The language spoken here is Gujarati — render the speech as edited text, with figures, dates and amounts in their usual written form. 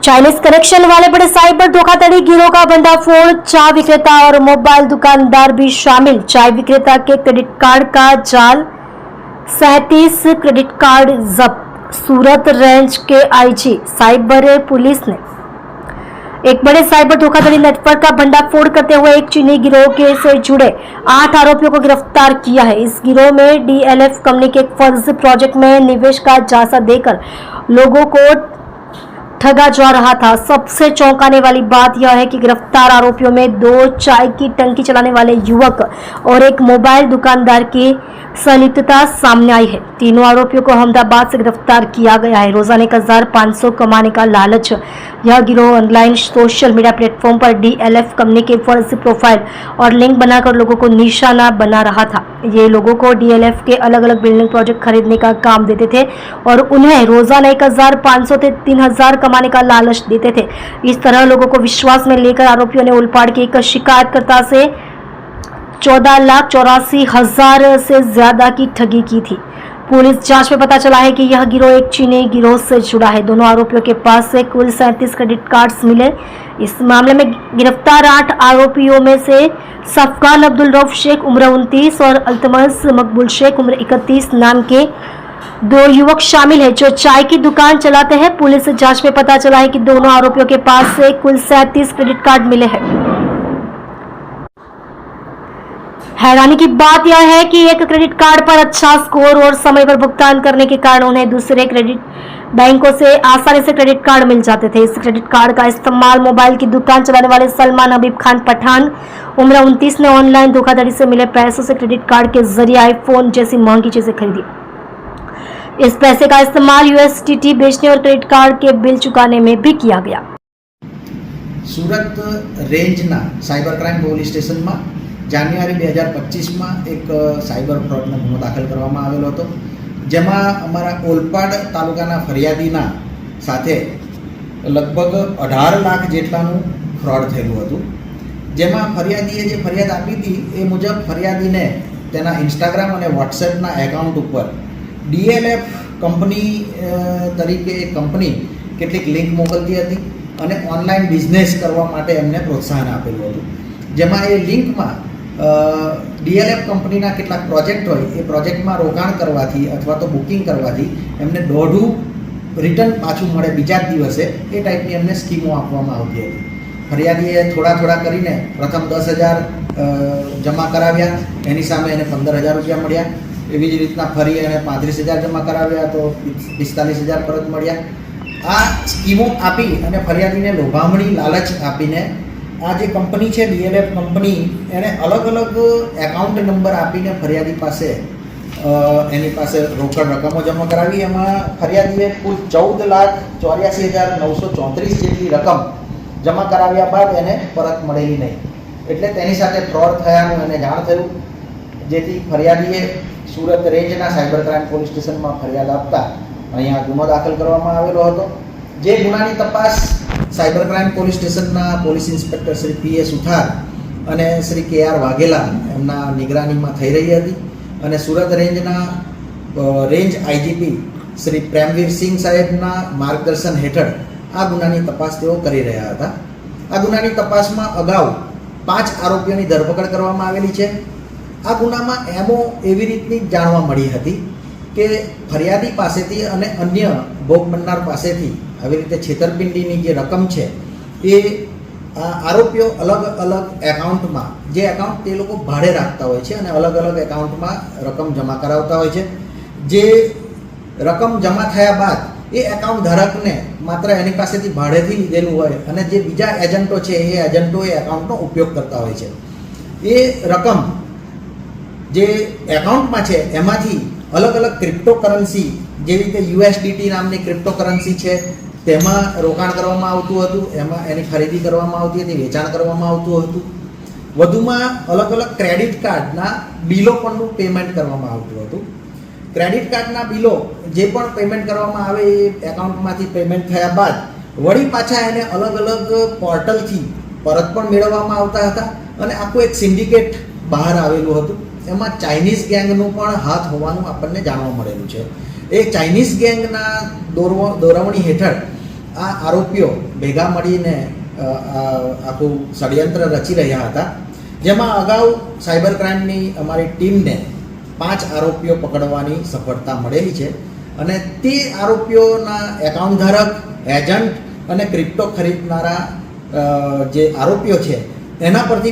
चाइनीज कनेक्शन वाले बड़े साइबर धोखाधड़ी गिरोह का भंडाफोड़, चाय विक्रेता और मोबाइल दुकानदार भी शामिल। चाय विक्रेता के क्रेडिट कार्ड का जाल, 37 क्रेडिट कार्ड जब्त। सूरत रेंज के आईजी साइबर पुलिस ने एक बड़े साइबर धोखाधड़ी नेटवर्क का भंडाफोड़ करते हुए एक चीनी गिरोह के से जुड़े 8 आरोपियों को गिरफ्तार किया है। इस गिरोह में डीएलएफ कंपनी के एक फर्जी प्रोजेक्ट में निवेश का झांसा देकर लोगों को ठगा जा रहा था। सबसे चौंकाने वाली बात यह है कि गिरफ्तार आरोपियों में 2 चाय की टंकी चलाने वाले युवक और एक मोबाइल दुकानदार की संलिप्तता सामने आई है। तीनों आरोपियों को अहमदाबाद से गिरफ्तार किया गया है। रोजाना 1500 कमाने का लालच यह गिरोह ऑनलाइन सोशल मीडिया प्लेटफॉर्म पर डीएलएफ कंपनी के फर्जी प्रोफाइल और लिंक बनाकर लोगों को निशाना बना रहा था। ये लोगों को डीएलएफ के अलग अलग बिल्डिंग प्रोजेक्ट खरीदने का काम देते थे और उन्हें रोजाना 1500 से 3000 कमाने का लालच देते थे। इस तरह लोगों को विश्वास में लेकर आरोपियों ने उलपाड़ के एक शिकायतकर्ता से 14,84,000 से ज्यादा की ठगी की थी। पुलिस जांच में पता चला है कि यह गिरोह एक चीनी गिरोह से जुड़ा है। दोनों आरोपियों के पास से कुल 37 क्रेडिट कार्ड्स मिले। इस मामले में गिरफ्तार 8 आरोपियों में से सफकान अब्दुल रऊफ शेख उम्र 29 और अल्तमस मकबूल शेख उम्र 31 नाम के 2 युवक शामिल हैं जो चाय की दुकान चलाते हैं। पुलिस जांच में पता चला है कि दोनों आरोपियों के पास से कुल 37 क्रेडिट कार्ड मिले हैं। हैरानी की बात यह है कि एक क्रेडिट कार्ड पर अच्छा स्कोर और समय पर भुगतान करने के कारण उन्हें दूसरे क्रेडिट बैंकों से आसानी से क्रेडिट कार्ड मिल जाते थे। इस क्रेडिट कार्ड का इस्तेमाल मोबाइल की दुकान चलाने वाले सलमान हबीब खान पठान उम्र 29 ने ऑनलाइन धोखाधड़ी से मिले पैसों से क्रेडिट कार्ड के जरिए आईफोन जैसी महंगी चीजें खरीदी। इस पैसे का इस्तेमाल यूएसडीटी बेचने और क्रेडिट कार्ड के बिल चुकाने में भी किया गया। सूरत रेंजना साइबर क्राइम पोलीस स्टेशन में જાન્યુઆરી 2025 માં એક સાયબર ફ્રોડનો ગુનો દાખલ કરવામાં આવેલો હતો, જેમાં અમારા ઓલપાડ તાલુકાના ફરિયાદીના સાથે લગભગ 18 લાખ જેટલાનું ફ્રોડ થયેલું હતું, જેમાં ફરિયાદીએ જે ફરિયાદ આપી હતી એ મુજબ ફરિયાદીને તેના ઇન્સ્ટાગ્રામ અને વોટ્સએપના એકાઉન્ટ ઉપર ડીએલએફ કંપની તરીકે એક કંપની કેટલીક લિંક મોકલતી હતી અને ઓનલાઈન બિઝનેસ કરવા માટે એમને પ્રોત્સાહન આપેલું હતું, જેમાં એ લિંકમાં ડીએલએફ કંપનીના કેટલાક પ્રોજેક્ટ હોય એ પ્રોજેક્ટમાં રોકાણ કરવાથી અથવા તો બુકિંગ કરવાથી એમને દોઢું રિટર્ન પાછું મળે બીજા જ દિવસે એ ટાઈપની એમને સ્કીમો આપવામાં આવતી હતી। ફરિયાદીએ થોડા કરીને પ્રથમ 10,000 જમા કરાવ્યા, એની સામે એને 15,000 રૂપિયા મળ્યા। એવી જ રીતના ફરી એને 35,000 જમા કરાવ્યા તો 45,000 પરત મળ્યા। આ સ્કીમો આપી અને ફરિયાદીને લોભામણી લાલચ આપીને આ જે કંપની છે ડીએલએફ કંપની એણે અલગ અલગ એકાઉન્ટ નંબર આપીને ફરિયાદી પાસે એની પાસે રોકડ રકમો જમા કરાવી। એમાં ફરિયાદીએ કુલ 14,84,934 જેટલી રકમ જમા કરાવ્યા બાદ એને પરત મળેલી નહીં, એટલે તેની સાથે ફ્રોડ થયાનું એને જાણ થયું, જેથી ફરિયાદીએ સુરત રેન્જના સાયબર ક્રાઇમ પોલીસ સ્ટેશનમાં ફરિયાદ આપતા અહીંયા ગુનો દાખલ કરવામાં આવેલો હતો। જે ગુનાની તપાસ સાયબર ક્રાઇમ પોલીસ સ્ટેશનના પોલીસ ઇન્સ્પેક્ટર શ્રી પીએ સુથાર અને શ્રી કેઆર વાઘેલા એમના નિગરાનીમાં થઈ રહી હતી અને સુરત રેન્જના રેન્જ આઈજીપી શ્રી પ્રેમવીર સિંહ સાહેબના માર્ગદર્શન હેઠળ આ ગુનાની તપાસ તેઓ કરી રહ્યા હતા। આ ગુનાની તપાસમાં અગાઉ 5 આરોપીઓની ધરપકડ કરવામાં આવેલી છે। આ ગુનામાં એમો એવી રીતની જાણવા મળી હતી કે ફરિયાદી પાસેથી અને અન્ય ભોગ બનનાર પાસેથી આવી રીતે છેતરપિંડીની જે રકમ છે એ આરોપીઓ અલગ અલગ એકાઉન્ટમાં જે એકાઉન્ટ તે લોકો ભાડે રાખતા હોય છે અને અલગ અલગ એકાઉન્ટમાં રકમ જમા કરાવતા હોય છે। જે રકમ જમા થયા બાદ એ એકાઉન્ટ ધારકને માત્ર એની પાસેથી ભાડેથી લીધેલું હોય અને જે બીજા એજન્ટો છે એ એજન્ટો એ એકાઉન્ટનો ઉપયોગ કરતા હોય છે। એ રકમ જે એકાઉન્ટમાં છે એમાંથી અલગ અલગ ક્રિપ્ટોકરન્સી જેવી રીતે યુએસડીટી નામની ક્રિપ્ટોકરન્સી છે તેમાં રોકાણ કરવામાં આવતું હતું, એમાં એની ખરીદી કરવામાં આવતી હતી, વેચાણ કરવામાં આવતું હતું। વધુમાં અલગ અલગ ક્રેડિટ કાર્ડના બિલો પરનું પેમેન્ટ કરવામાં આવતું હતું। ક્રેડિટ કાર્ડના બિલો જે પણ પેમેન્ટ કરવામાં આવે એ એકાઉન્ટમાંથી પેમેન્ટ થયા બાદ વળી પાછા એને અલગ અલગ પોર્ટલથી પરત પણ મેળવવામાં આવતા હતા અને આખું એક સિન્ડિકેટ બહાર આવેલું હતું। એમાં ચાઇનીઝ ગેંગનું પણ હાથ હોવાનું આપણને જાણવા મળેલું છે। એ ચાઇનીઝ ગેંગના દોરવણી હેઠળ આ આરોપીઓ ભેગા મળીને આખું ષડયંત્ર રચી રહ્યા હતા, જેમાં અગાઉ સાયબર ક્રાઇમની અમારી ટીમને 5 આરોપીઓ પકડવાની સફળતા મળેલી છે અને તે આરોપીઓના એકાઉન્ટ ધારક, એજન્ટ અને ક્રિપ્ટો ખરીદનારા જે આરોપીઓ છે એના પરથી